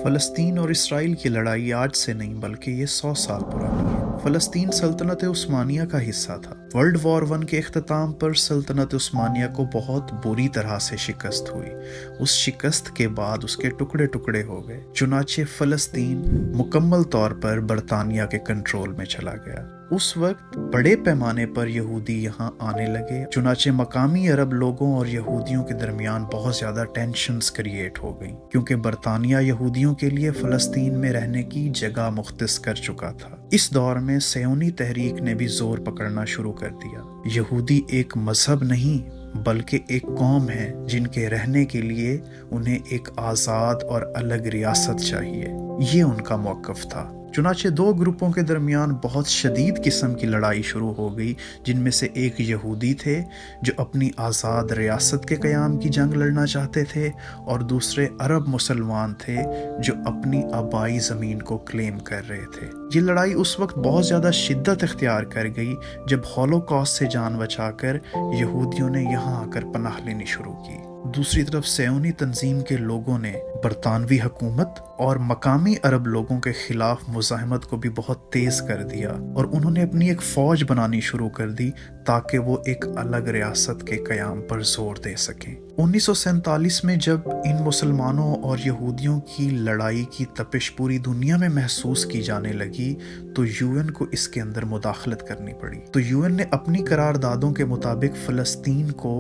फ़लस्तीन और इसराइल की लड़ाई आज से नहीं बल्कि ये 100 साल पुरानी है। फ़लस्तीन सल्तनत उस्मानिया का हिस्सा था। वर्ल्ड वॉर 1 के इख्तिताम पर सल्तनत उस्मानिया को बहुत बुरी तरह से शिकस्त हुई। उस शिकस्त के बाद उसके टुकड़े टुकड़े हो गए। चुनाचे फ़लस्तीन मुकम्मल तौर पर बरतानिया के कंट्रोल में चला गया। उस वक्त बड़े पैमाने पर यहूदी यहाँ आने लगे। चुनाचे मकामी अरब लोगों और यहूदियों के दरमियान बहुत ज़्यादा टेंशन्स क्रिएट हो गई, क्योंकि बरतानिया यहूदियों के लिए फ़लस्तीन में रहने की जगह मुख्तस कर चुका था। इस दौर में सेयोनी तहरीक ने भी जोर पकड़ना शुरू कर दिया। यहूदी एक मजहब नहीं बल्कि एक कौम है जिनके रहने के लिए उन्हें एक आज़ाद और अलग रियासत चाहिए। ये उनका मौक़िफ़ था। चुनाचे दो ग्रुपों के दरमियान बहुत शदीद किस्म की लड़ाई शुरू हो गई, जिनमें से एक यहूदी थे जो अपनी आज़ाद रियासत के क़याम की जंग लड़ना चाहते थे, और दूसरे अरब मुसलमान थे जो अपनी आबाई ज़मीन को क्लेम कर रहे थे। ये लड़ाई उस वक्त बहुत ज़्यादा शिद्दत इख्तियार कर गई जब हॉलोकॉस्ट से जान बचाकर यहूदियों ने यहाँ आकर पनाह लेनी शुरू की। दूसरी तरफ सेयोनी तंजीम के लोगों ने बरतानवी हुकूमत और मकामी अरब लोगों के खिलाफ मुज़ाहमत को भी बहुत तेज़ कर दिया, और उन्होंने अपनी एक फ़ौज बनानी शुरू कर दी ताकि वो एक अलग रियासत के क़याम पर जोर दे सकें। 1947 में जब इन मुसलमानों और यहूदियों की लड़ाई की तपिश पूरी दुनिया में महसूस की जाने लगी तो यूएन को इसके अंदर मुदाखलत करनी पड़ी। तो यूएन ने अपनी करारदादों के मुताबिक फ़लस्तीन को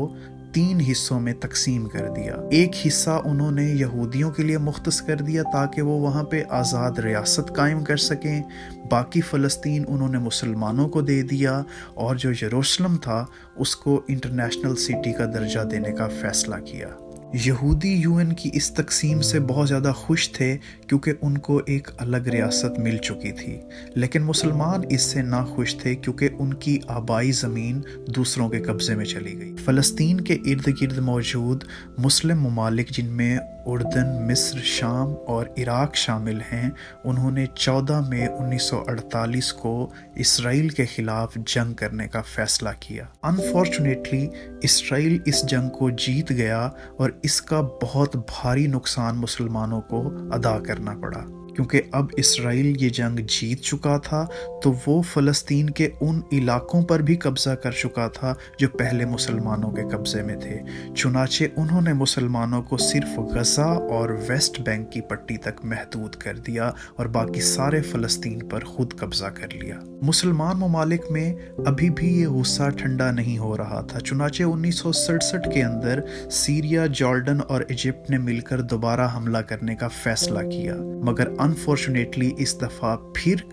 3 हिस्सों में तकसीम कर दिया। एक हिस्सा उन्होंने यहूदियों के लिए मुख्तस कर दिया ताकि वो वहाँ पे आज़ाद रियासत कायम कर सकें। बाकी फ़लस्तीन उन्होंने मुसलमानों को दे दिया, और जो यरूशलेम था उसको इंटरनेशनल सिटी का दर्जा देने का फ़ैसला किया। यहूदी यूएन की इस तकसीम से बहुत ज़्यादा खुश थे क्योंकि उनको एक अलग रियासत मिल चुकी थी, लेकिन मुसलमान इससे ना खुश थे क्योंकि उनकी आबाई ज़मीन दूसरों के कब्ज़े में चली गई। फ़लस्तीन के इर्द गिर्द मौजूद मुस्लिम ममालिक जिनमें उर्दन, मिस्र, शाम और इराक शामिल हैं, उन्होंने 14 मई 1948 को इसराइल के ख़िलाफ़ जंग करने का फ़ैसला किया। अनफॉर्चुनेटली इसराइल इस जंग को जीत गया और इसका बहुत भारी नुकसान मुसलमानों को अदा करना पड़ा, क्योंकि अब इसराइल ये जंग जीत चुका था तो वो फ़लस्तीन के उन इलाकों पर भी कब्ज़ा कर चुका था जो पहले मुसलमानों के कब्ज़े में थे। चुनाचे उन्होंने मुसलमानों को सिर्फ गज़ा और वेस्ट बैंक की पट्टी तक महदूद कर दिया और बाकी सारे फ़लस्तीन पर खुद कब्ज़ा कर लिया। मुसलमान ममालिक में अभी भी ये गुस्सा ठंडा नहीं हो रहा था। चुनाचे 1967 के अंदर सीरिया, जॉर्डन और इजिप्ट ने मिलकर दोबारा हमला करने का फ़ैसला किया, मगर अनफॉर्चुनेटली इस दफ़ा फिर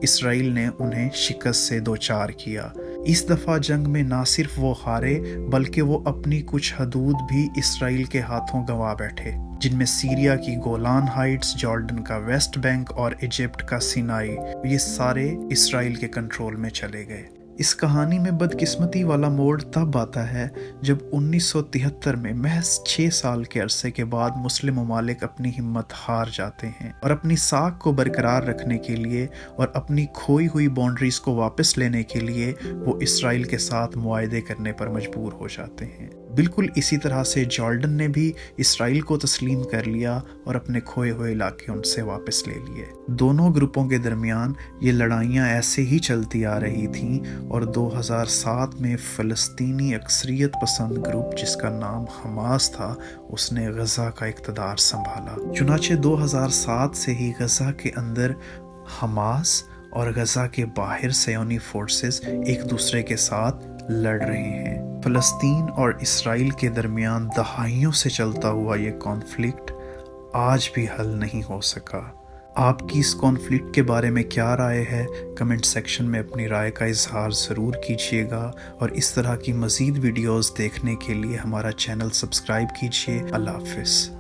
इसराइल ने उन्हें शिकस्त से दोचार किया। इस दफ़ा जंग में ना सिर्फ वो हारे बल्कि वो अपनी कुछ हदूद भी इसराइल के हाथों गंवा बैठे, जिनमें सीरिया की गोलान हाइट्स, जॉर्डन का वेस्ट बैंक और इजिप्ट का सिनाई, ये सारे इसराइल के कंट्रोल में चले गए। इस कहानी में बदकिस्मती वाला मोड़ तब आता है जब 1973 में महज 6 साल के अरसे के बाद मुस्लिम ममालिक अपनी हिम्मत हार जाते हैं और अपनी साख को बरकरार रखने के लिए और अपनी खोई हुई बाउंड्रीज को वापस लेने के लिए वो इसराइल के साथ मुआहदे करने पर मजबूर हो जाते हैं। बिल्कुल इसी तरह से जॉर्डन ने भी इसराइल को तस्लीम कर लिया और अपने खोए हुए इलाके उनसे वापस ले लिए। दोनों ग्रुपों के दरमियान ये लड़ाइयाँ ऐसे ही चलती आ रही थीं और 2007 में फ़लस्तीनी अक्सरियत पसंद ग्रुप जिसका नाम हमास था, उसने गज़ा का इक़्तिदार संभाला। चुनाचे 2007 से ही गज़ा के अंदर हमास और गज़ा के बाहर सेयोनी फोर्सेस एक दूसरे के साथ लड़ रहे हैं। फ़लस्तीन और इसराइल के दरमियान दहाइयों से चलता हुआ ये कॉन्फ्लिक्ट आज भी हल नहीं हो सका। आपकी इस कॉन्फ्लिक्ट के बारे में क्या राय है? कमेंट सेक्शन में अपनी राय का इजहार ज़रूर कीजिएगा, और इस तरह की मज़ीद वीडियोज़ देखने के लिए हमारा चैनल सब्सक्राइब कीजिए। अल्लाह हाफ़िज़।